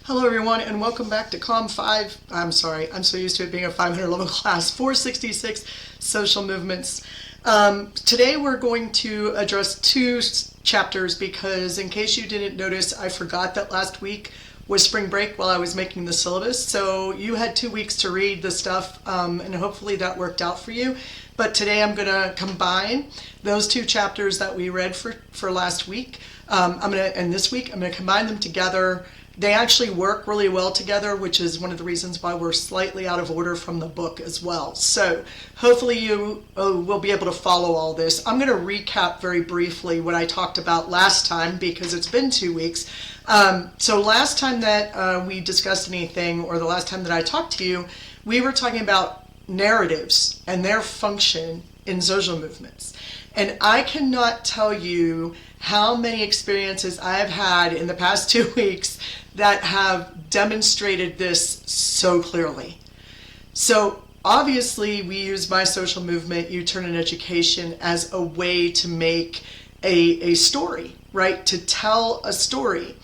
Hello everyone and welcome back to COM 5, I'm so used to it being a 500 level class, 466 social movements. Today we're going to address two chapters because in case you didn't notice, I forgot that last week was spring break while I was making the syllabus. So you had 2 weeks to read the stuff and hopefully that worked out for you. But today I'm going to combine those two chapters that we read for last week. And this week I'm going to combine them together. They actually work really well together, which is one of the reasons why we're slightly out of order from the book as well. So hopefully you will be able to follow all this. I'm going to recap very briefly what I talked about last time because it's been 2 weeks. So last time that we discussed anything, or the last time that I talked to you, we were talking about narratives and their function in social movements. And I cannot tell you how many experiences I have had in the past 2 weeks that have demonstrated this so clearly. So obviously we use My Social Movement, U-Turn in Education as a way to make a story, right? To tell a story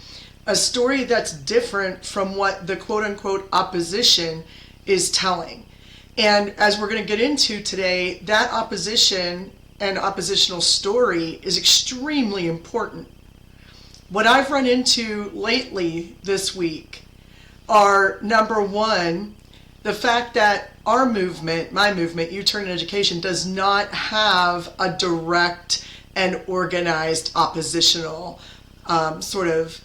that's different from what the quote-unquote opposition is telling. And as we're going to get into today, that opposition and oppositional story is extremely important. What I've run into lately this week are, number one, the fact that our movement, my movement, U-Turn in Education, does not have a direct and organized oppositional sort of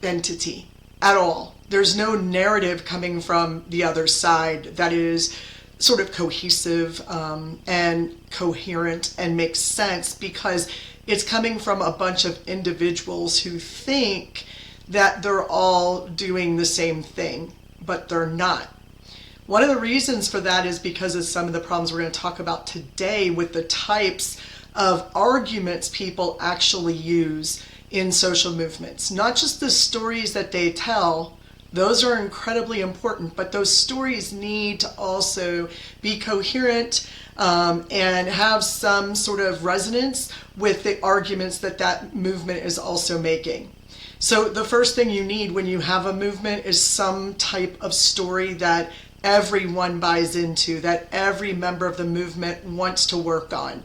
entity at all. There's no narrative coming from the other side that is sort of cohesive and coherent and makes sense, because it's coming from a bunch of individuals who think that they're all doing the same thing, but they're not. One of the reasons for that is because of some of the problems we're going to talk about today with the types of arguments people actually use in social movements. Not just the stories that they tell, those are incredibly important, but those stories need to also be coherent and have some sort of resonance with the arguments that that movement is also making. So the first thing you need when you have a movement is some type of story that everyone buys into, that every member of the movement wants to work on.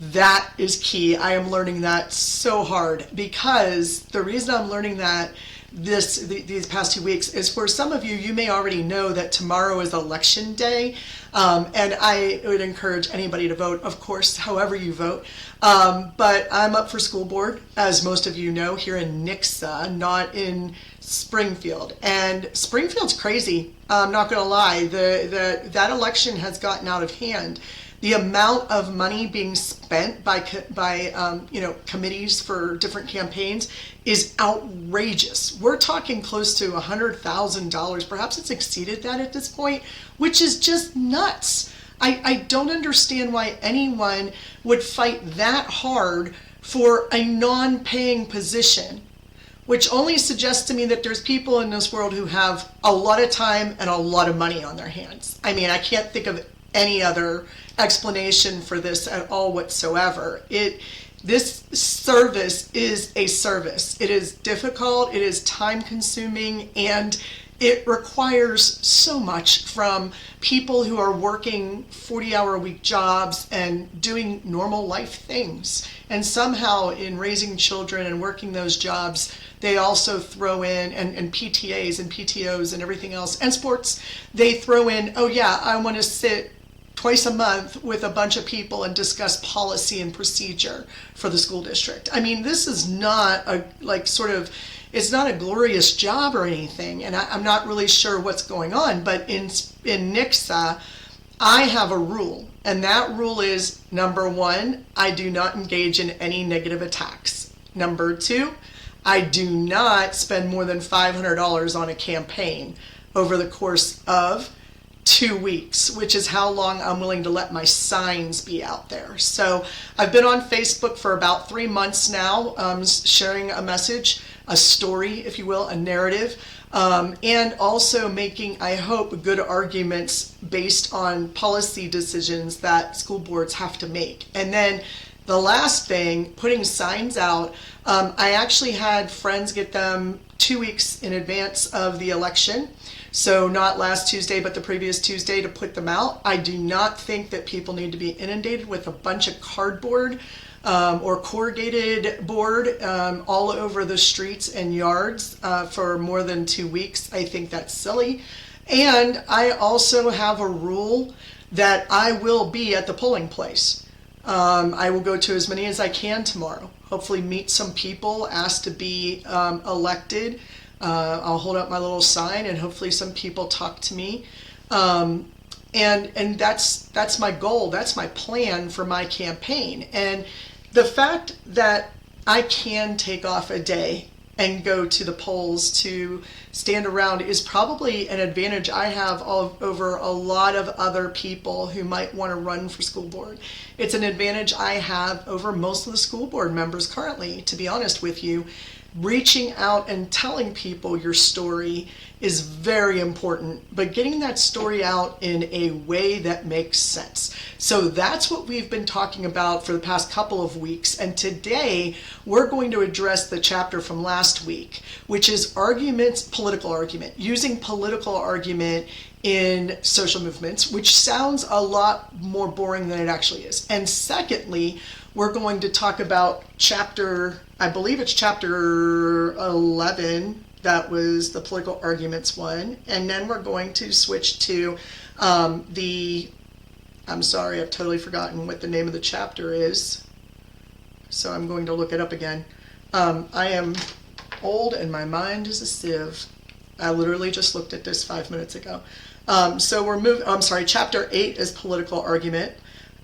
That is key. I am learning that so hard, because the reason I'm learning that these past 2 weeks is, for some of you, you may already know that tomorrow is election day, and I would encourage anybody to vote, of course, however you vote, but I'm up for school board, as most of you know, here in Nixa, not in Springfield. And Springfield's crazy, I'm not going to lie. That election has gotten out of hand. The amount of money being spent by committees for different campaigns is outrageous. We're talking close to $100,000. Perhaps it's exceeded that at this point, which is just nuts. I don't understand why anyone would fight that hard for a non-paying position, which only suggests to me that there's people in this world who have a lot of time and a lot of money on their hands. I mean, I can't think of any other explanation for this at all whatsoever. This service is a service. It is difficult, it is time consuming, and it requires so much from people who are working 40-hour-a-week jobs and doing normal life things. And somehow in raising children and working those jobs, they also throw in, and PTAs and PTOs and everything else, and sports, they throw in, oh yeah, I want to sit twice a month with a bunch of people and discuss policy and procedure for the school district. I mean, this is not it's not a glorious job or anything, and I'm not really sure what's going on, but in Nixa, I have a rule, and that rule is, number one, I do not engage in any negative attacks. Number two, I do not spend more than $500 on a campaign over the course of 2 weeks, which is how long I'm willing to let my signs be out there. So I've been on Facebook for about 3 months now, sharing a message, a story, if you will, a narrative, and also making, I hope, good arguments based on policy decisions that school boards have to make. And then The last thing, putting signs out. I actually had friends get them 2 weeks in advance of the election. So not last Tuesday, but the previous Tuesday to put them out. I do not think that people need to be inundated with a bunch of cardboard or corrugated board all over the streets and yards for more than 2 weeks. I think that's silly. And I also have a rule that I will be at the polling place. I will go to as many as I can tomorrow. Hopefully meet some people, ask to be elected. I'll hold up my little sign and hopefully some people talk to me. And that's my goal. That's my plan for my campaign. And the fact that I can take off a day and go to the polls to stand around is probably an advantage I have over a lot of other people who might want to run for school board. It's an advantage I have over most of the school board members currently, to be honest with you. Reaching out and telling people your story is very important, but getting that story out in a way that makes sense. So that's what we've been talking about for the past couple of weeks. And today we're going to address the chapter from last week, which is political argument, using political argument in social movements, which sounds a lot more boring than it actually is. And secondly, we're going to talk about I believe it's chapter 11, that was the political arguments one. And then we're going to switch to I'm sorry, I've totally forgotten what the name of the chapter is. So I'm going to look it up again. I am old and my mind is a sieve. I literally just looked at this 5 minutes ago. Chapter 8 is political argument.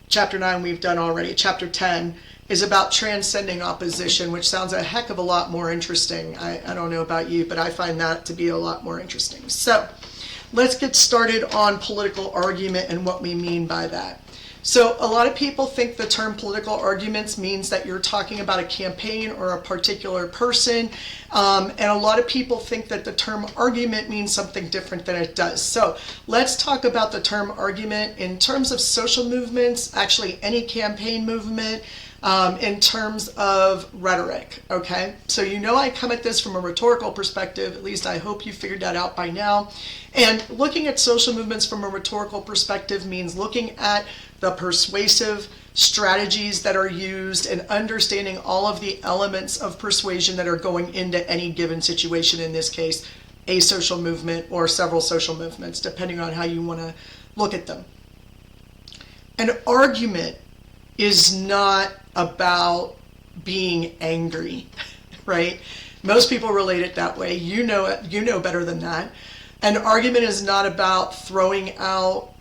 Chapter 9 we've done already. Chapter 10 is about transcending opposition, which sounds a heck of a lot more interesting. I don't know about you, but I find that to be a lot more interesting. So let's get started on political argument and what we mean by that. So a lot of people think the term political arguments means that you're talking about a campaign or a particular person. And a lot of people think that the term argument means something different than it does. So let's talk about the term argument in terms of social movements, actually any campaign movement, in terms of rhetoric, okay? So I come at this from a rhetorical perspective, at least I hope you figured that out by now. And looking at social movements from a rhetorical perspective means looking at the persuasive strategies that are used and understanding all of the elements of persuasion that are going into any given situation, in this case, a social movement or several social movements, depending on how you want to look at them. An argument is not about being angry, right? Most people relate it that way. You know better than that. An argument is not about throwing out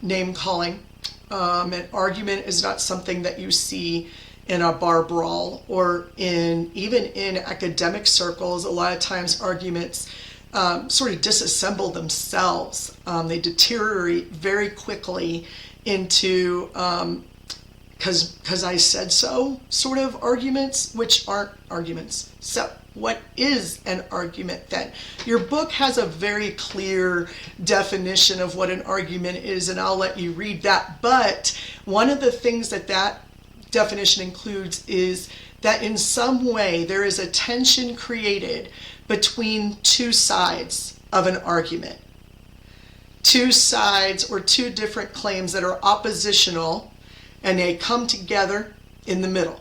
name calling. An argument is not something that you see in a bar brawl or even in academic circles. A lot of times arguments sort of disassemble themselves. They deteriorate very quickly into because I said so sort of arguments, which aren't arguments. So what is an argument then? Your book has a very clear definition of what an argument is, and I'll let you read that. But one of the things that definition includes is that in some way there is a tension created between two sides of an argument. Two sides or two different claims that are oppositional, and they come together in the middle.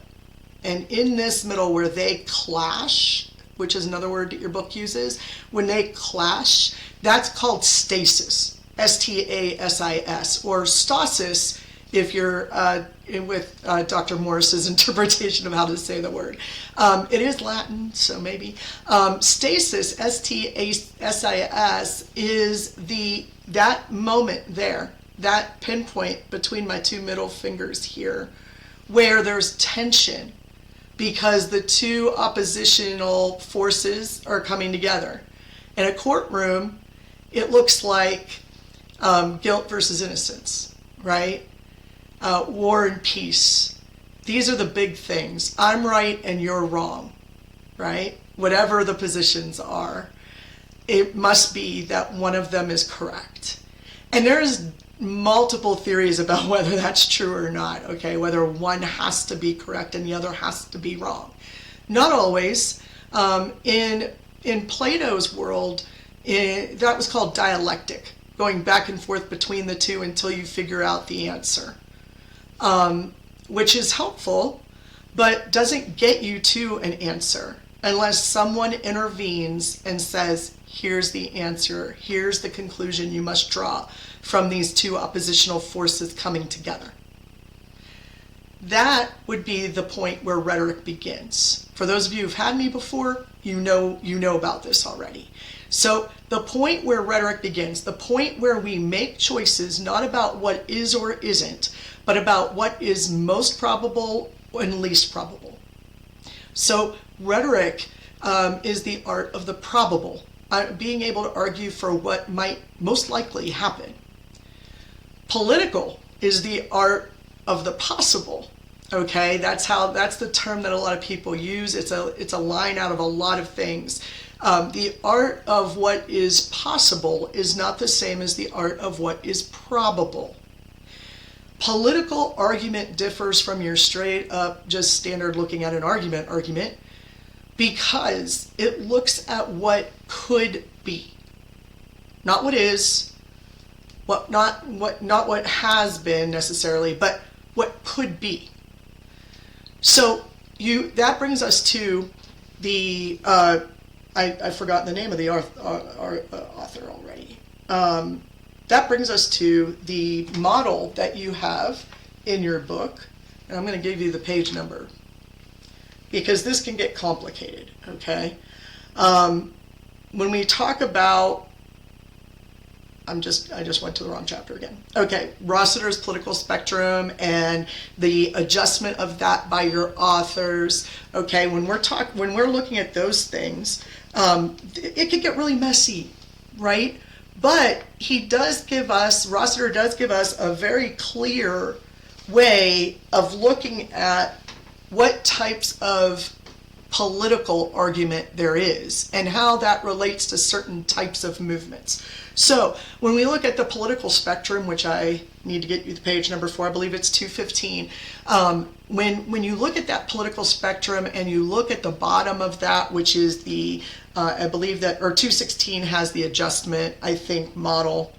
And in this middle where they clash, which is another word that your book uses, when they clash, that's called stasis, S-T-A-S-I-S, or stasis if you're with Dr. Morris's interpretation of how to say the word. It is Latin, so maybe. Stasis, S-T-A-S-I-S, is that moment there, that pinpoint between my two middle fingers here, where there's tension because the two oppositional forces are coming together. In a courtroom, it looks like guilt versus innocence, right? War and peace. These are the big things. I'm right and you're wrong, right? Whatever the positions are, it must be that one of them is correct. And there's multiple theories about whether that's true or not, okay? Whether one has to be correct and the other has to be wrong. Not always. In Plato's world, that was called dialectic, going back and forth between the two until you figure out the answer, which is helpful, but doesn't get you to an answer unless someone intervenes and says, here's the answer, here's the conclusion you must draw from these two oppositional forces coming together. That would be the point where rhetoric begins. For those of you who've had me before, you know about this already. So the point where rhetoric begins, the point where we make choices not about what is or isn't, but about what is most probable and least probable. So rhetoric is the art of the probable, being able to argue for what might most likely happen. Political is the art of the possible. Okay, that's the term that a lot of people use. It's a line out of a lot of things. The art of what is possible is not the same as the art of what is probable. Political argument differs from your straight up, just standard looking at an argument, because it looks at what could be, not what is, not what has been necessarily, but what could be. So that brings us to the I've forgotten the name of the author already. That brings us to the model that you have in your book, and I'm going to give you the page number because this can get complicated. Okay, when we talk about, I just went to the wrong chapter again. Okay, Rossiter's political spectrum and the adjustment of that by your authors. Okay, when we're looking at those things, it could get really messy, right? But Rossiter does give us a very clear way of looking at what types of political argument there is and how that relates to certain types of movements. So when we look at the political spectrum, which I need to get you the page number for, I believe it's 215. When you look at that political spectrum and you look at the bottom of that, which is the, I believe that, or 216 has the adjustment, I think, model.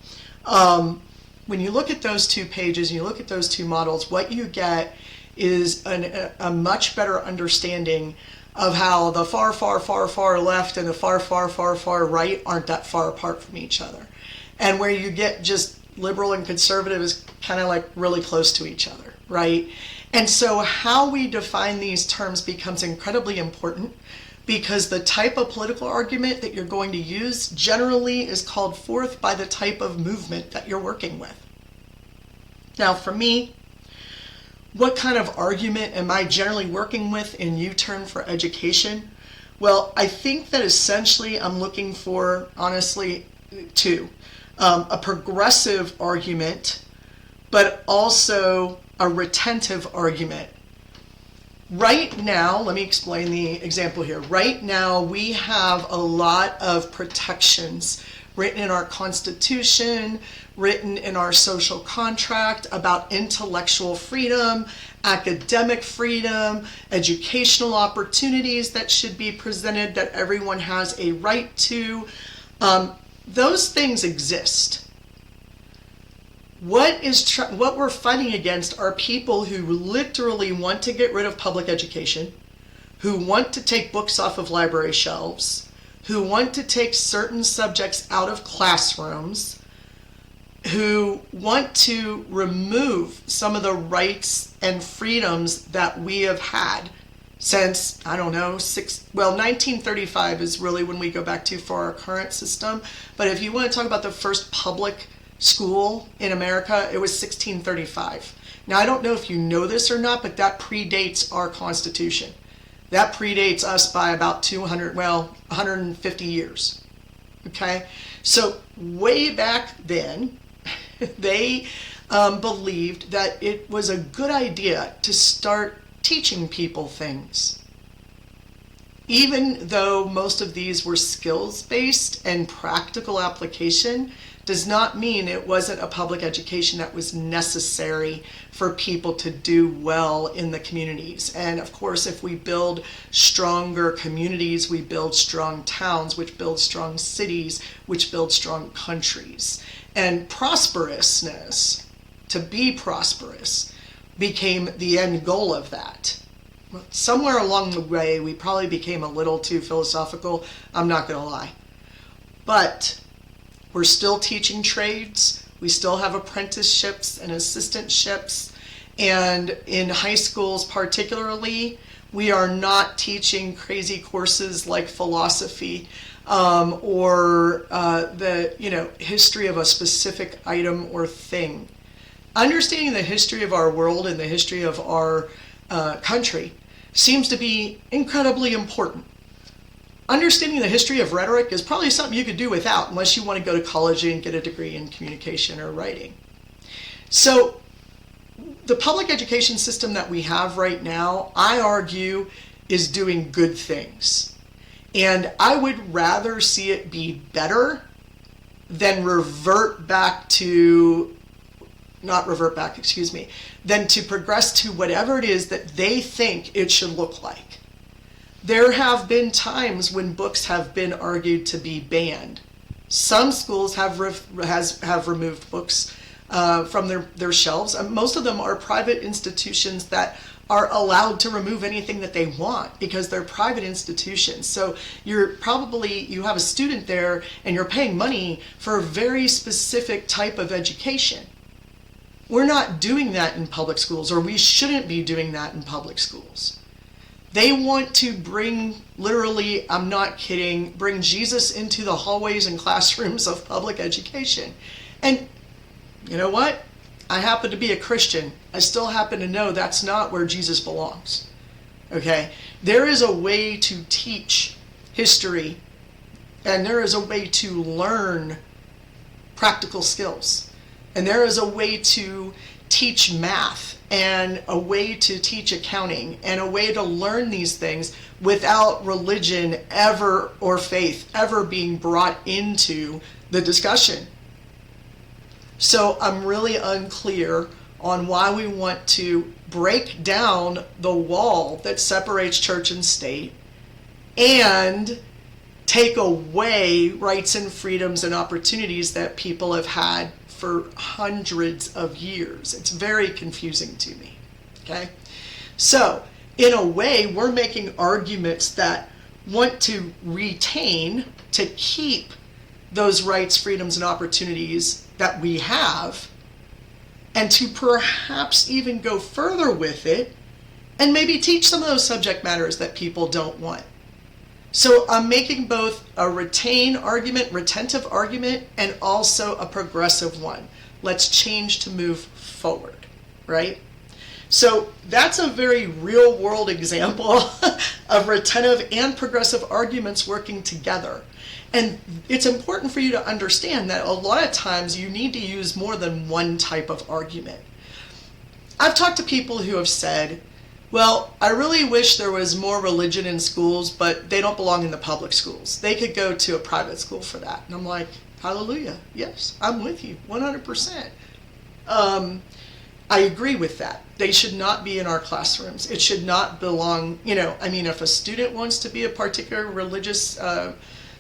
When you look at those two pages and you look at those two models, what you get is a much better understanding of how the far, far, far, far left and the far, far, far, far right aren't that far apart from each other. And where you get just liberal and conservative is kind of like really close to each other, right? And so how we define these terms becomes incredibly important because the type of political argument that you're going to use generally is called forth by the type of movement that you're working with. Now for me, what kind of argument am I generally working with in U-Turn for Education? Well, I think that essentially I'm looking for, honestly, two. A progressive argument, but also a retentive argument. Right now, let me explain the example here. Right now, we have a lot of protections written in our Constitution, written in our social contract about intellectual freedom, academic freedom, educational opportunities that should be presented that everyone has a right to. Those things exist. What we're fighting against are people who literally want to get rid of public education, who want to take books off of library shelves, who want to take certain subjects out of classrooms, who want to remove some of the rights and freedoms that we have had since, I don't know, 1935 is really when we go back to for our current system. But if you want to talk about the first public school in America, it was 1635. Now, I don't know if you know this or not, but that predates our Constitution. That predates us by about 150 years. Okay? So way back then, they believed that it was a good idea to start teaching people things. Even though most of these were skills-based and practical application, does not mean it wasn't a public education that was necessary for people to do well in the communities. And of course, if we build stronger communities, we build strong towns, which build strong cities, which build strong countries. And prosperousness, to be prosperous, became the end goal of that. Somewhere along the way, we probably became a little too philosophical, I'm not going to lie. But we're still teaching trades. We still have apprenticeships and assistantships. And in high schools particularly, we are not teaching crazy courses like philosophy or the history of a specific item or thing. Understanding the history of our world and the history of our country seems to be incredibly important. Understanding the history of rhetoric is probably something you could do without, unless you want to go to college and get a degree in communication or writing. So the public education system that we have right now, I argue, is doing good things. And I would rather see it be better than than to progress to whatever it is that they think it should look like. There have been times when books have been argued to be banned. Some schools have removed books from their shelves. Most of them are private institutions that are allowed to remove anything that they want because they're private institutions. So you have a student there and you're paying money for a very specific type of education. We're not doing that in public schools, or we shouldn't be doing that in public schools. They want to bring, literally, I'm not kidding, bring Jesus into the hallways and classrooms of public education. And you know what? I happen to be a Christian. I still happen to know that's not where Jesus belongs. Okay? There is a way to teach history, and there is a way to learn practical skills. And there is a way to teach math and a way to teach accounting and a way to learn these things without religion ever or faith ever being brought into the discussion. So I'm really unclear on why we want to break down the wall that separates church and state and take away rights and freedoms and opportunities that people have had for hundreds of years. It's very confusing to me, okay? So, in a way, we're making arguments that want to retain, to keep those rights, freedoms, and opportunities that we have, and to perhaps even go further with it, and maybe teach some of those subject matters that people don't want. So I'm making both a retentive argument, and also a progressive one. Let's change to move forward, right? So that's a very real world example of retentive and progressive arguments working together. And it's important for you to understand that a lot of times you need to use more than one type of argument. I've talked to people who have said, well, I really wish there was more religion in schools, but they don't belong in the public schools. They could go to a private school for that. And I'm like, hallelujah. Yes, I'm with you 100%. I agree with that. They should not be in our classrooms. It should not belong, if a student wants to be a particular religious,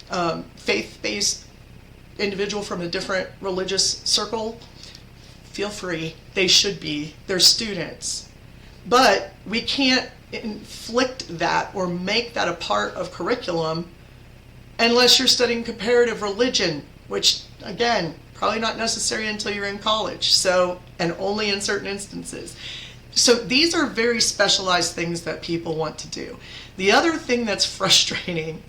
faith-based individual from a different religious circle, feel free. They should be. They're students. But we can't inflict that or make that a part of curriculum unless you're studying comparative religion, which, again, probably not necessary until you're in college, and only in certain instances. So these are very specialized things that people want to do. The other thing that's frustrating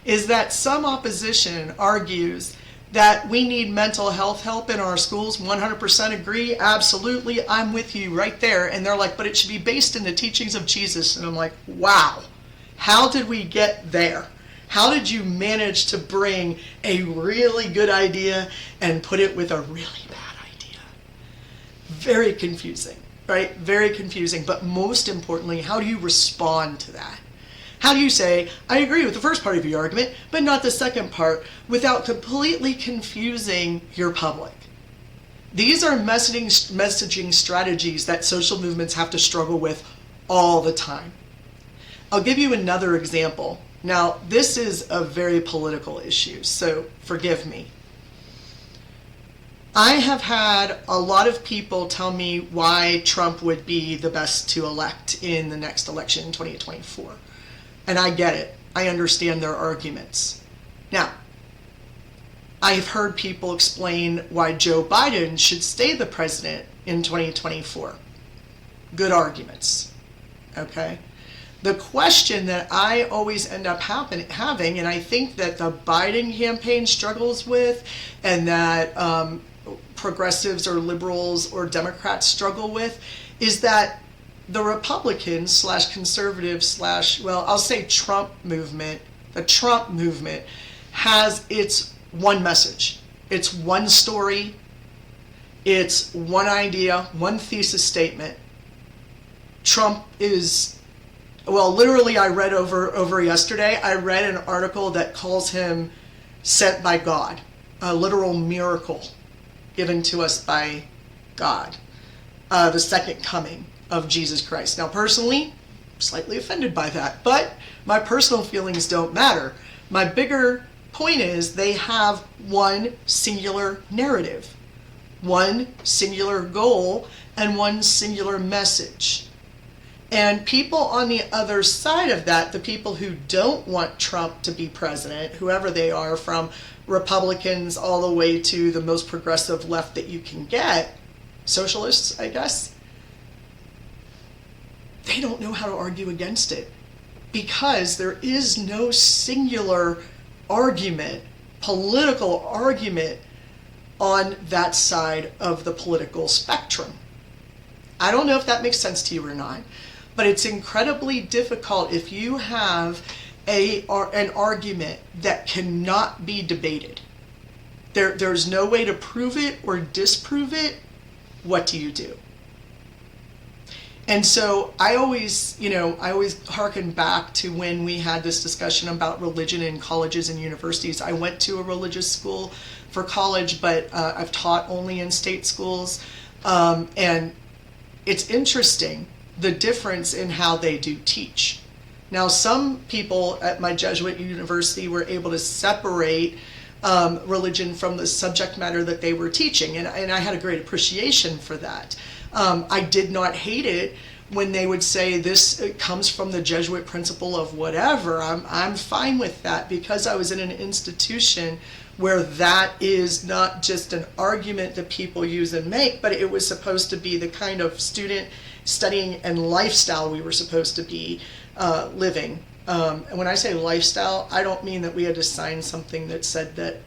is that some opposition argues that we need mental health help in our schools. 100% agree, absolutely, I'm with you right there. And they're like, but it should be based in the teachings of Jesus. And I'm like, wow, how did we get there? How did you manage to bring a really good idea and put it with a really bad idea? Very confusing, right? Very confusing. But most importantly, how do you respond to that? How do you say, I agree with the first part of your argument, but not the second part, without completely confusing your public? These are messaging strategies that social movements have to struggle with all the time. I'll give you another example. Now, this is a very political issue, so forgive me. I have had a lot of people tell me why Trump would be the best to elect in the next election in 2024. And I get it. I understand their arguments. Now, I have heard people explain why Joe Biden should stay the president in 2024. Good arguments. Okay? The question that I always end up having, and I think that the Biden campaign struggles with, and that progressives or liberals or Democrats struggle with, is that the Republicans / conservatives / well, I'll say Trump movement, the Trump movement has its one message. It's one story. It's one idea, one thesis statement. Trump is, well, literally I read over yesterday, I read an article that calls him sent by God, a literal miracle given to us by God, the second coming of Jesus Christ. Now, personally, I'm slightly offended by that, but my personal feelings don't matter. My bigger point is they have one singular narrative, one singular goal, and one singular message. And people on the other side of that, the people who don't want Trump to be president, whoever they are, from Republicans all the way to the most progressive left that you can get, socialists, I guess, they don't know how to argue against it, because there is no singular argument, political argument, on that side of the political spectrum. I don't know if that makes sense to you or not, but it's incredibly difficult if you have an argument that cannot be debated. There's no way to prove it or disprove it. What do you do? And so I always hearken back to when we had this discussion about religion in colleges and universities. I went to a religious school for college, but I've taught only in state schools. And it's interesting, the difference in how they do teach. Now, some people at my Jesuit university were able to separate religion from the subject matter that they were teaching, and I had a great appreciation for that. I did not hate it when they would say this comes from the Jesuit principle of whatever. I'm fine with that, because I was in an institution where that is not just an argument that people use and make, but it was supposed to be the kind of student studying and lifestyle we were supposed to be living. And when I say lifestyle, I don't mean that we had to sign something that said that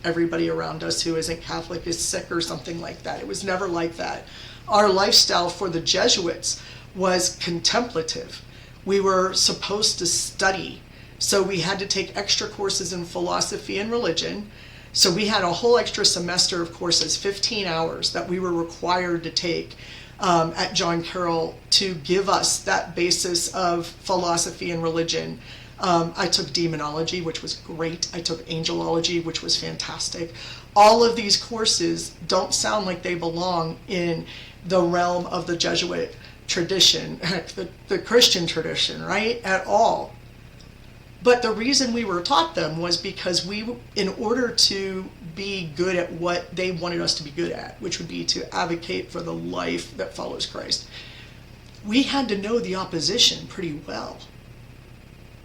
everybody around us who isn't Catholic is sick or something like that. It was never like that. Our lifestyle for the Jesuits was contemplative. We were supposed to study. So we had to take extra courses in philosophy and religion. So we had a whole extra semester of courses, 15 hours, that we were required to take at John Carroll to give us that basis of philosophy and religion. I took demonology, which was great. I took angelology, which was fantastic. All of these courses don't sound like they belong in the realm of the Jesuit tradition, the Christian tradition, right? At all. But the reason we were taught them was because in order to be good at what they wanted us to be good at, which would be to advocate for the life that follows Christ, we had to know the opposition pretty well.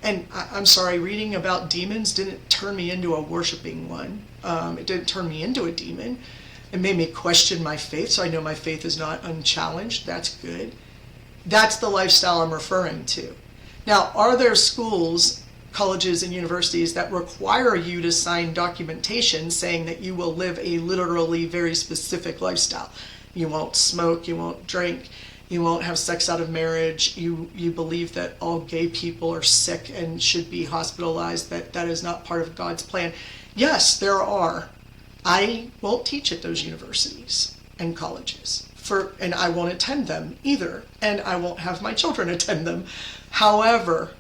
And I'm sorry, reading about demons didn't turn me into a worshiping one. It didn't turn me into a demon. It made me question my faith, so I know my faith is not unchallenged. That's good. That's the lifestyle I'm referring to. Now, are there schools, colleges, and universities that require you to sign documentation saying that you will live a literally very specific lifestyle? You won't smoke, you won't drink, you won't have sex out of marriage, you believe that all gay people are sick and should be hospitalized, that is not part of God's plan. Yes, there are. I won't teach at those universities and colleges, and I won't attend them either, and I won't have my children attend them. However,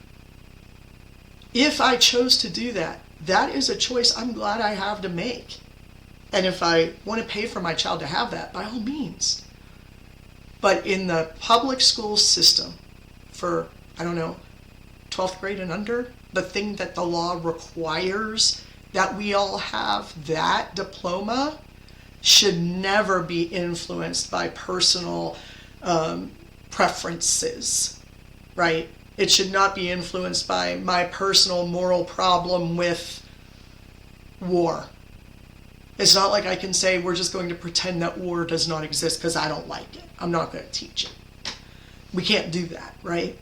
If I chose to do that, that is a choice I'm glad I have to make. And if I want to pay for my child to have that, by all means. But in the public school system, for, I don't know, 12th grade and under, the thing that the law requires that we all have, that diploma, should never be influenced by personal preferences, right? It should not be influenced by my personal moral problem with war. It's not like I can say we're just going to pretend that war does not exist because I don't like it. I'm not going to teach it. We can't do that, right?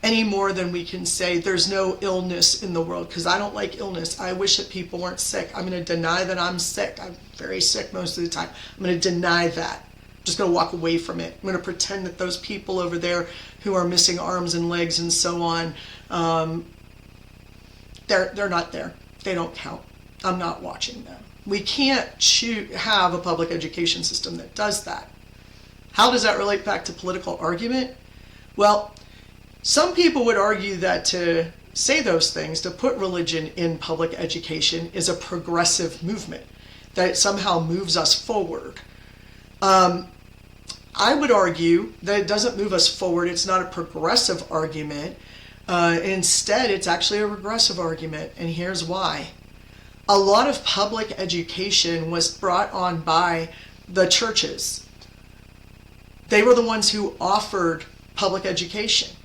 Any more than we can say there's no illness in the world because I don't like illness. I wish that people weren't sick. I'm going to deny that I'm sick. I'm very sick most of the time. I'm going to deny that. I'm just going to walk away from it. I'm going to pretend that those people over there who are missing arms and legs and so on, they're not there. They don't count. I'm not watching them. We can't have a public education system that does that. How does that relate back to political argument? Well, some people would argue that to say those things, to put religion in public education, is a progressive movement, that it somehow moves us forward. I would argue that it doesn't move us forward. It's not a progressive argument. Instead, it's actually a regressive argument, and here's why. A lot of public education was brought on by the churches. They were the ones who offered public education.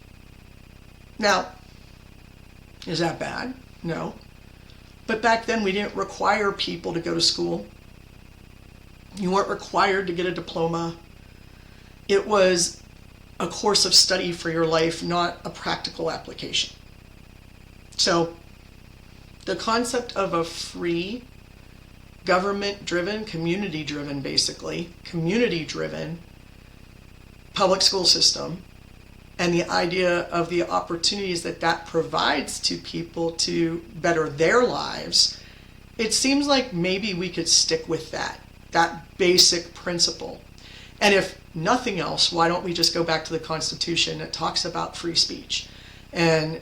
Now, is that bad? No. But back then we didn't require people to go to school. You weren't required to get a diploma. It was a course of study for your life, not a practical application. So, the concept of a free, government-driven, community-driven, basically, community-driven public school system, and the idea of the opportunities that that provides to people to better their lives, it seems like maybe we could stick with that basic principle. And if nothing else, why don't we just go back to the Constitution that talks about free speech and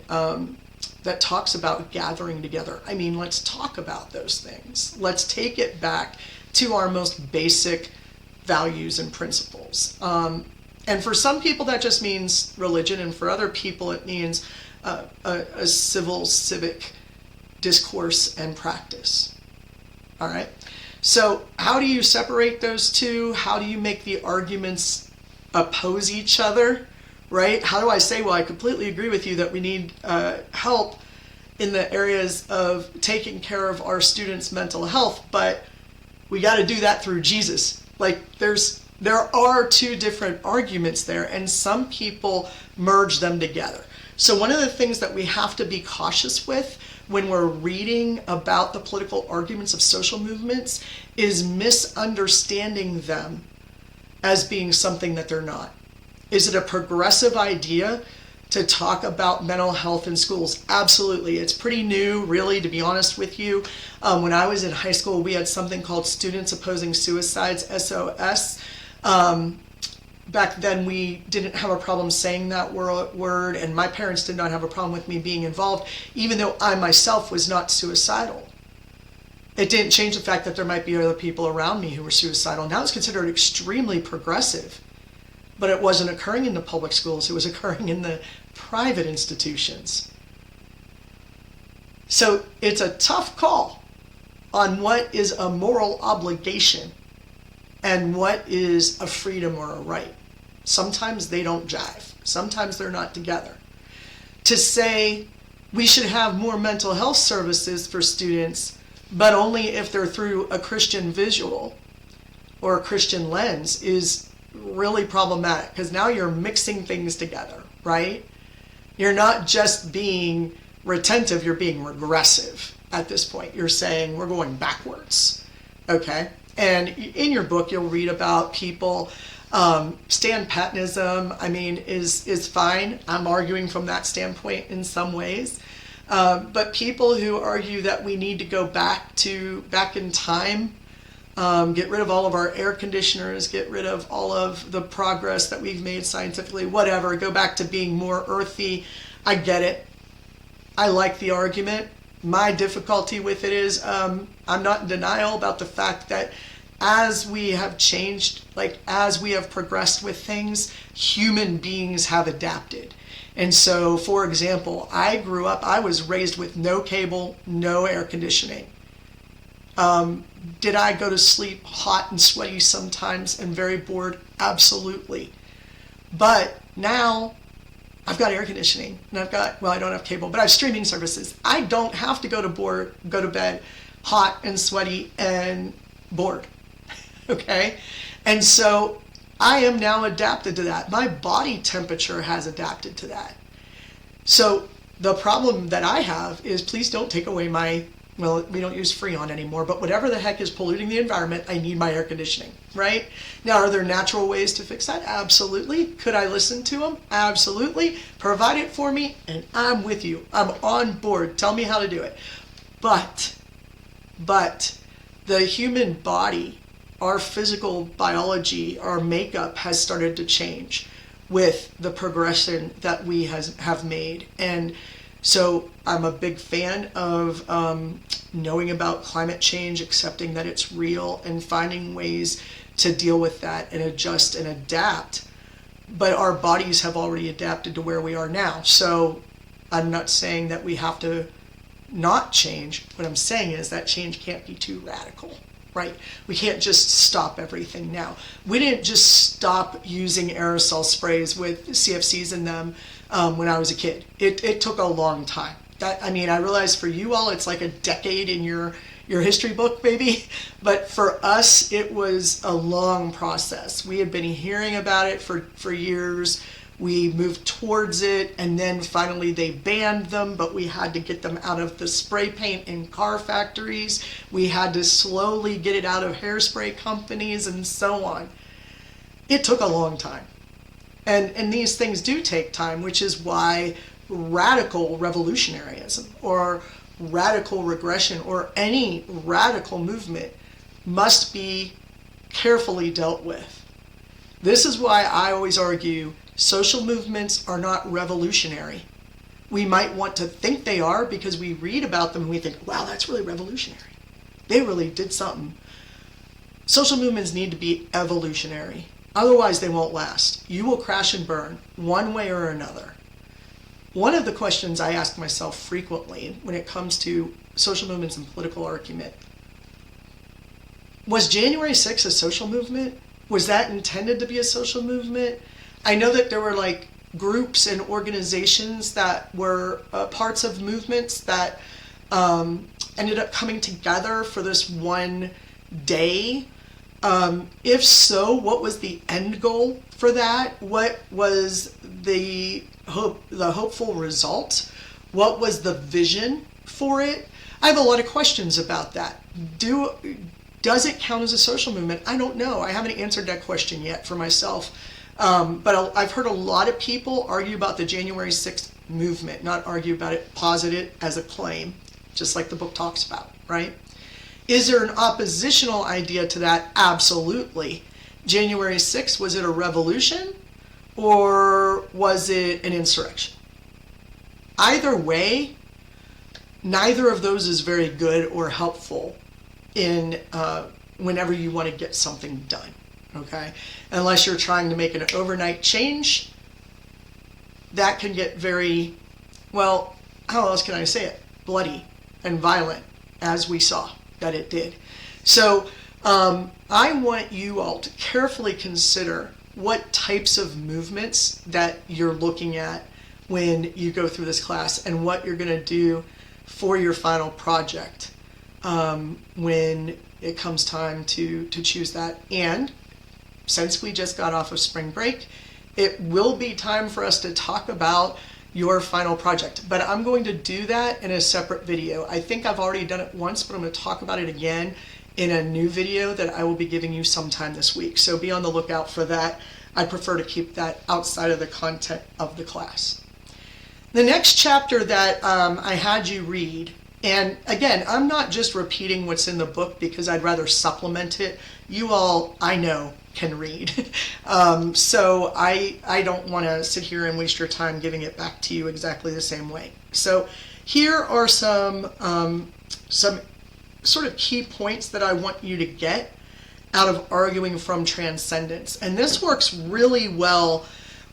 that talks about gathering together? I mean, let's talk about those things. Let's take it back to our most basic values and principles. And for some people that just means religion, and for other people it means a civic discourse and practice. All right? So how do you separate those two? How do you make the arguments oppose each other, right? How do I say, well, I completely agree with you that we need help in the areas of taking care of our students' mental health, but we got to do that through Jesus. Like, there are two different arguments there, and some people merge them together. So one of the things that we have to be cautious with when we're reading about the political arguments of social movements is misunderstanding them as being something that they're not. Is it a progressive idea to talk about mental health in schools? Absolutely. It's pretty new, really, to be honest with you. When I was in high school, we had something called Students Opposing Suicides, SOS. Back then we didn't have a problem saying that word, and my parents did not have a problem with me being involved, even though I myself was not suicidal. It didn't change the fact that there might be other people around me who were suicidal. Now it's considered extremely progressive, but it wasn't occurring in the public schools. It was occurring in the private institutions. So it's a tough call on what is a moral obligation and what is a freedom or a right. Sometimes they don't jive. Sometimes they're not together. To say we should have more mental health services for students, but only if they're through a Christian visual or a Christian lens, is really problematic, because now you're mixing things together, right? You're not just being retentive, you're being regressive at this point. You're saying we're going backwards, okay? And in your book, you'll read about people. Stan Pattonism, I mean, is fine. I'm arguing from that standpoint in some ways. But people who argue that we need to go back in time, get rid of all of our air conditioners, get rid of all of the progress that we've made scientifically, whatever, go back to being more earthy. I get it. I like the argument. My difficulty with it is I'm not in denial about the fact that as we have changed, like as we have progressed with things, human beings have adapted. And so, for example, I was raised with no cable, no air conditioning. Did I go to sleep hot and sweaty sometimes and very bored? Absolutely. But now I've got air conditioning and I don't have cable, but I have streaming services. I don't have to go to bed hot and sweaty and bored. Okay? And so I am now adapted to that. My body temperature has adapted to that. So the problem that I have is, please don't take away we don't use Freon anymore, but whatever the heck is polluting the environment, I need my air conditioning, right? Now, are there natural ways to fix that? Absolutely. Could I listen to them? Absolutely. Provide it for me, and I'm with you. I'm on board. Tell me how to do it. But the human body, our physical biology, our makeup has started to change with the progression that we have made. And so I'm a big fan of knowing about climate change, accepting that it's real, and finding ways to deal with that and adjust and adapt. But our bodies have already adapted to where we are now. So I'm not saying that we have to not change. What I'm saying is that change can't be too radical, right? We can't just stop everything now. We didn't just stop using aerosol sprays with CFCs in them when I was a kid. It took a long time. I realize for you all, it's like a decade in your history book, maybe. But for us, it was a long process. We had been hearing about it for years. We moved towards it, and then finally they banned them, but we had to get them out of the spray paint in car factories. We had to slowly get it out of hairspray companies and so on. It took a long time. And these things do take time, which is why radical revolutionaryism or radical regression or any radical movement must be carefully dealt with. This is why I always argue social movements are not revolutionary. We might want to think they are because we read about them and we think, wow, that's really revolutionary. They really did something. Social movements need to be evolutionary. Otherwise, they won't last. You will crash and burn one way or another. One of the questions I ask myself frequently when it comes to social movements and political argument, was January 6th a social movement? Was that intended to be a social movement? I know that there were like groups and organizations that were parts of movements that ended up coming together for this one day. If so, what was the end goal for that? What was the hopeful result? What was the vision for it? I have a lot of questions about that. Does it count as a social movement? I don't know. I haven't answered that question yet for myself. But I've heard a lot of people argue about the January 6th movement, not argue about it, posit it as a claim, just like the book talks about, right? Is there an oppositional idea to that? Absolutely. January 6th, was it a revolution or was it an insurrection? Either way, neither of those is very good or helpful in whenever you want to get something done, okay? Unless you're trying to make an overnight change, that can get very, well, how else can I say it? Bloody and violent, as we saw that it did. So I want you all to carefully consider what types of movements that you're looking at when you go through this class and what you're going to do for your final project when it comes time to choose that. And since we just got off of spring break, it will be time for us to talk about your final project. But I'm going to do that in a separate video. I think I've already done it once, but I'm going to talk about it again in a new video that I will be giving you sometime this week. So be on the lookout for that. I prefer to keep that outside of the content of the class. The next chapter that I had you read, and again, I'm not just repeating what's in the book because I'd rather supplement it. You all, I know, can read. So I don't want to sit here and waste your time giving it back to you exactly the same way. So Here are some sort of key points that I want you to get out of arguing from transcendence. And this works really well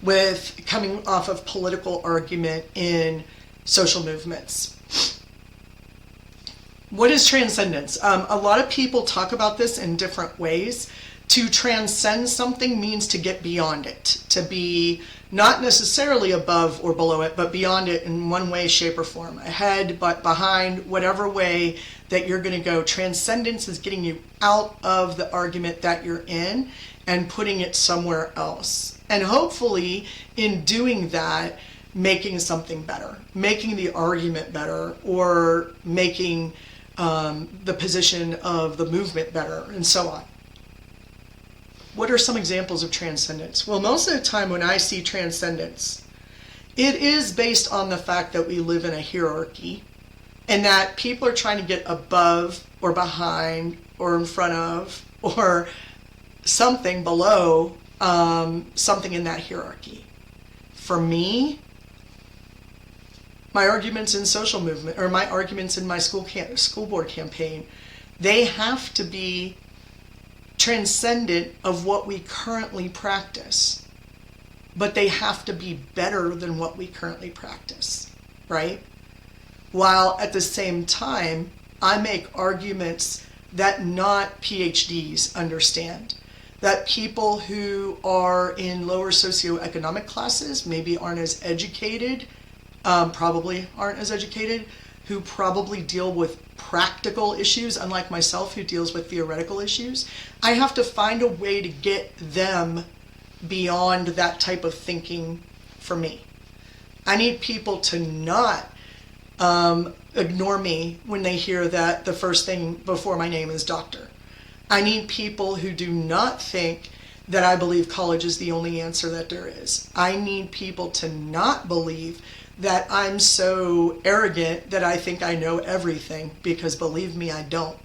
with coming off of political argument in social movements. What is transcendence? A lot of people talk about this in different ways. To transcend something means to get beyond it, to be not necessarily above or below it, but beyond it in one way, shape, or form. Ahead, but behind, whatever way that you're going to go. Transcendence is getting you out of the argument that you're in and putting it somewhere else. And hopefully, in doing that, making something better, making the argument better, or making the position of the movement better, and so on. What are some examples of transcendence? Well, most of the time when I see transcendence, it is based on the fact that we live in a hierarchy and that people are trying to get above or behind or in front of or something below something in that hierarchy. For me, my arguments in social movement, or my arguments in my school board campaign, they have to be transcendent of what we currently practice, but they have to be better than what we currently practice, right? While at the same time, I make arguments that not PhDs understand, that people who are in lower socioeconomic classes maybe aren't as educated, probably aren't as educated, who probably deal with practical issues, unlike myself who deals with theoretical issues. I have to find a way to get them beyond that type of thinking for me. I need people to not ignore me when they hear that the first thing before my name is doctor. I need people who do not think that I believe college is the only answer that there is. I need people to not believe that I'm so arrogant that I think I know everything, because believe me, I don't.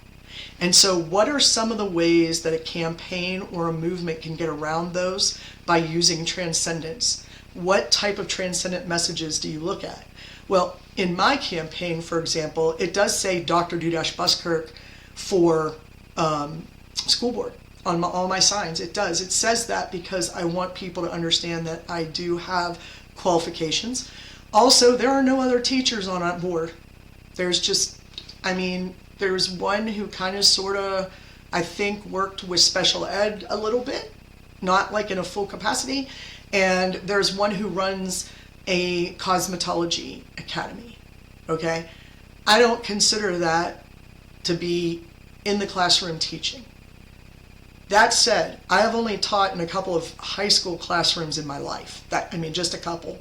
And so what are some of the ways that a campaign or a movement can get around those by using transcendence? What type of transcendent messages do you look at? Well, in my campaign, for example, it does say Dr. Dudash Buskirk for school board on all my signs. It does. It says that because I want people to understand that I do have qualifications. Also, there are no other teachers on board. There's one who kind of sort of, I think, worked with special ed a little bit, not like in a full capacity. And there's one who runs a cosmetology academy, okay? I don't consider that to be in the classroom teaching. That said, I have only taught in a couple of high school classrooms in my life. Just a couple.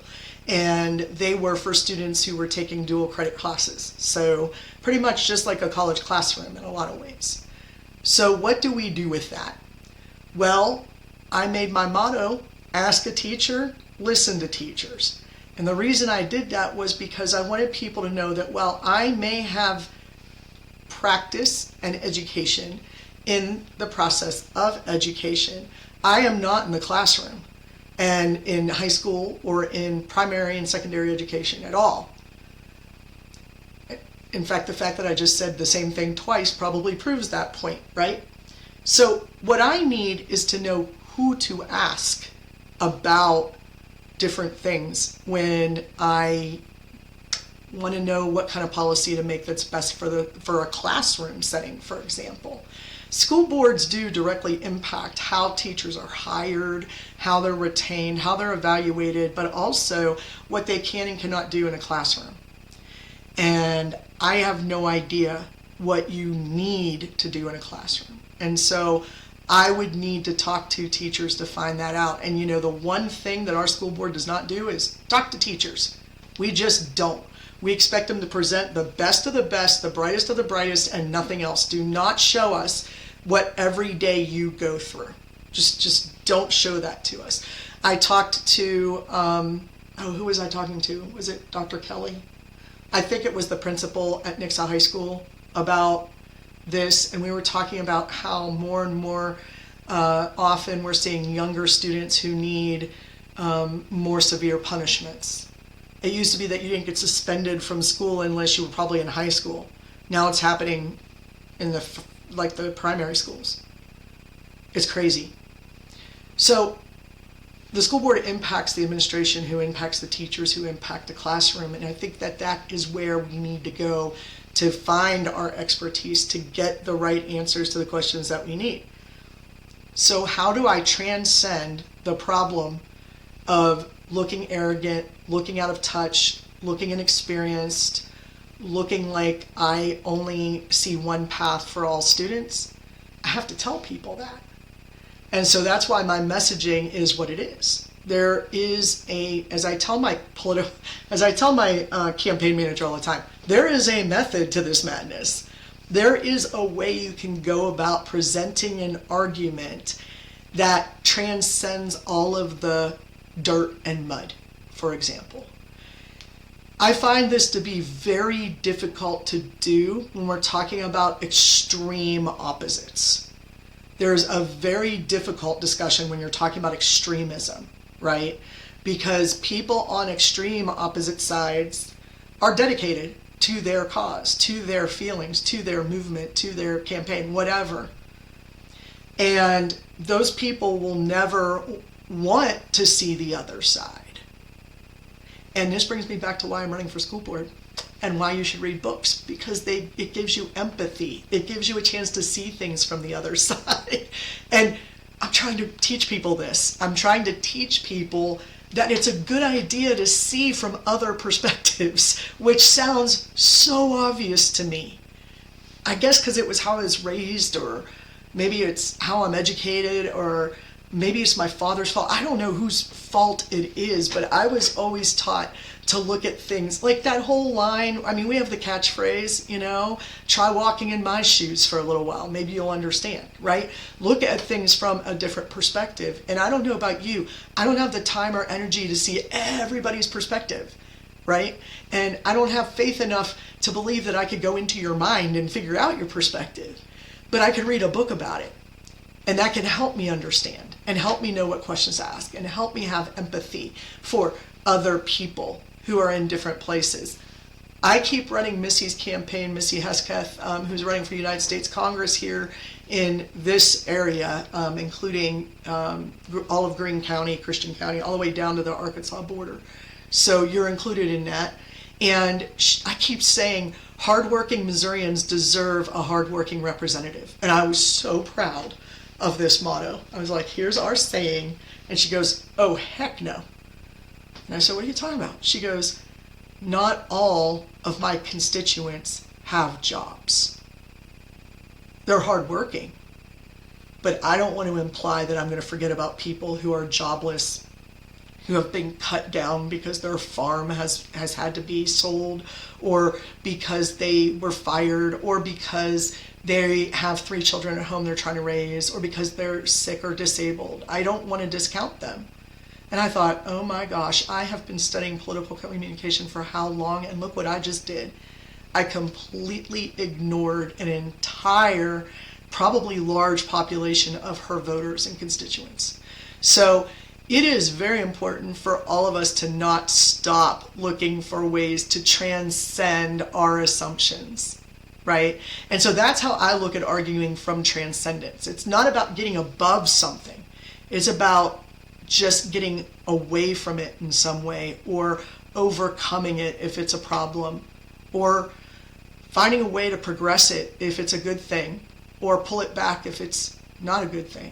And they were for students who were taking dual credit classes. So pretty much just like a college classroom in a lot of ways. So what do we do with that? Well, I made my motto, ask a teacher, listen to teachers. And the reason I did that was because I wanted people to know that while I may have practice and education in the process of education, I am not in the classroom and in high school or in primary and secondary education at all. In fact, the fact that I just said the same thing twice probably proves that point, right? So what I need is to know who to ask about different things when I want to know what kind of policy to make that's best for a classroom setting, for example. School boards do directly impact how teachers are hired, how they're retained, how they're evaluated, but also what they can and cannot do in a classroom. And I have no idea what you need to do in a classroom. And so I would need to talk to teachers to find that out. And the one thing that our school board does not do is talk to teachers. We just don't. We expect them to present the best of the best, the brightest of the brightest, and nothing else. Do not show us what every day you go through. Just don't show that to us. I talked to, who was I talking to? Was it Dr. Kelly? I think it was the principal at Nixa High School about this, and we were talking about how more and more often we're seeing younger students who need more severe punishments. It used to be that you didn't get suspended from school unless you were probably in high school. Now it's happening in the primary schools. It's crazy. So the school board impacts the administration, who impacts the teachers, who impact the classroom. And I think that that is where we need to go to find our expertise to get the right answers to the questions that we need. So how do I transcend the problem of looking arrogant, looking out of touch, looking inexperienced, looking like I only see one path for all students? I have to tell people that. And so that's why my messaging is what it is. There is as I tell my campaign manager all the time, there is a method to this madness. There is a way you can go about presenting an argument that transcends all of the dirt and mud, for example. I find this to be very difficult to do when we're talking about extreme opposites. There's a very difficult discussion when you're talking about extremism, right? Because people on extreme opposite sides are dedicated to their cause, to their feelings, to their movement, to their campaign, whatever. And those people will never want to see the other side. And this brings me back to why I'm running for school board and why you should read books, because it gives you empathy. It gives you a chance to see things from the other side. And I'm trying to teach people this. I'm trying to teach people that it's a good idea to see from other perspectives, which sounds so obvious to me. I guess because it was how I was raised, or maybe it's how I'm educated, or maybe it's my father's fault. I don't know whose fault it is, but I was always taught to look at things like that whole line. I mean, we have the catchphrase, try walking in my shoes for a little while. Maybe you'll understand, right? Look at things from a different perspective. And I don't know about you. I don't have the time or energy to see everybody's perspective, right? And I don't have faith enough to believe that I could go into your mind and figure out your perspective. But I can read a book about it. And that can help me understand and help me know what questions to ask and help me have empathy for other people who are in different places. I keep running Missy's campaign, Missy Hesketh, who's running for United States Congress here in this area, including all of Greene County, Christian County, all the way down to the Arkansas border. So you're included in that. And I keep saying hardworking Missourians deserve a hardworking representative. And I was so proud of this motto. I was like, here's our saying. And she goes, oh, heck no. And I said, what are you talking about? She goes, not all of my constituents have jobs. They're hardworking. But I don't want to imply that I'm going to forget about people who are jobless, who have been cut down because their farm has had to be sold, or because they were fired, or because they have 3 children at home they're trying to raise, or because they're sick or disabled. I don't want to discount them. And I thought, oh my gosh, I have been studying political communication for how long, and look what I just did. I completely ignored an entire, probably large population of her voters and constituents. So it is very important for all of us to not stop looking for ways to transcend our assumptions, right? And so that's how I look at arguing from transcendence. It's not about getting above something. It's about just getting away from it in some way, or overcoming it if it's a problem, or finding a way to progress it if it's a good thing, or pull it back if it's not a good thing,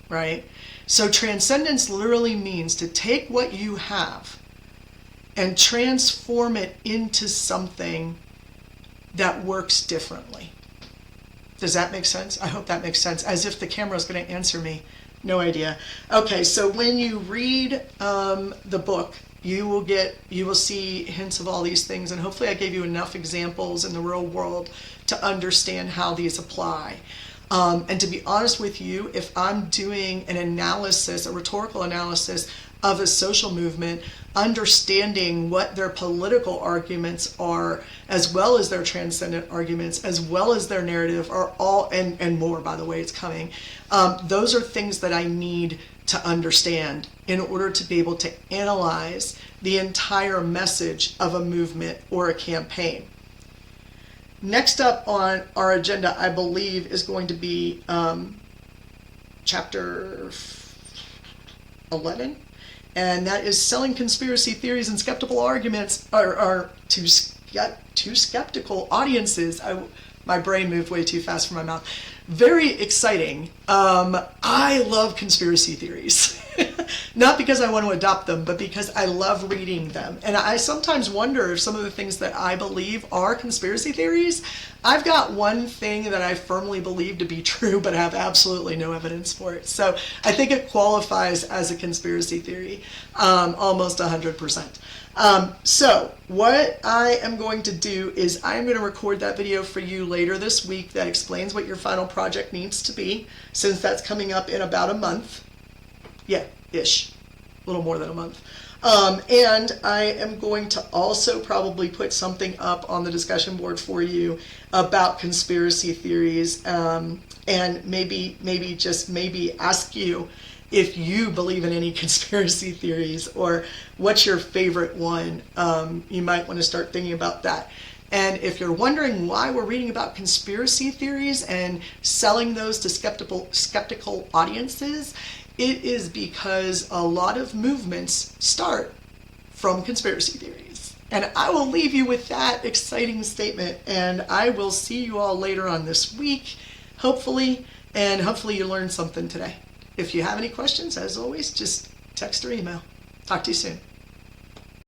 right? So transcendence literally means to take what you have and transform it into something that works differently. Does that make sense? I hope that makes sense. As if the camera's going to answer me. No idea. Okay, so when you read the book, you will see hints of all these things, and hopefully I gave you enough examples in the real world to understand how these apply. And to be honest with you, if I'm doing an analysis, a rhetorical analysis of a social movement, understanding what their political arguments are, as well as their transcendent arguments, as well as their narrative, are all, and more, by the way, it's coming. Those are things that I need to understand in order to be able to analyze the entire message of a movement or a campaign. Next up on our agenda, I believe, is going to be chapter 11, and that is selling conspiracy theories and skeptical arguments to skeptical audiences. My brain moved way too fast for my mouth. Very exciting. I love conspiracy theories. Not because I want to adopt them, but because I love reading them. And I sometimes wonder if some of the things that I believe are conspiracy theories. I've got one thing that I firmly believe to be true, but have absolutely no evidence for it. So I think it qualifies as a conspiracy theory, almost 100%. So what I am going to do is I'm going to record that video for you later this week that explains what your final project needs to be, since that's coming up in about a month. Yeah, ish. A little more than a month. And I am going to also probably put something up on the discussion board for you about conspiracy theories, and maybe ask you if you believe in any conspiracy theories, or what's your favorite one. You might want to start thinking about that. And if you're wondering why we're reading about conspiracy theories and selling those to skeptical audiences, it is because a lot of movements start from conspiracy theories. And I will leave you with that exciting statement, and I will see you all later on this week, hopefully, and hopefully you learned something today. If you have any questions, as always, just text or email. Talk to you soon.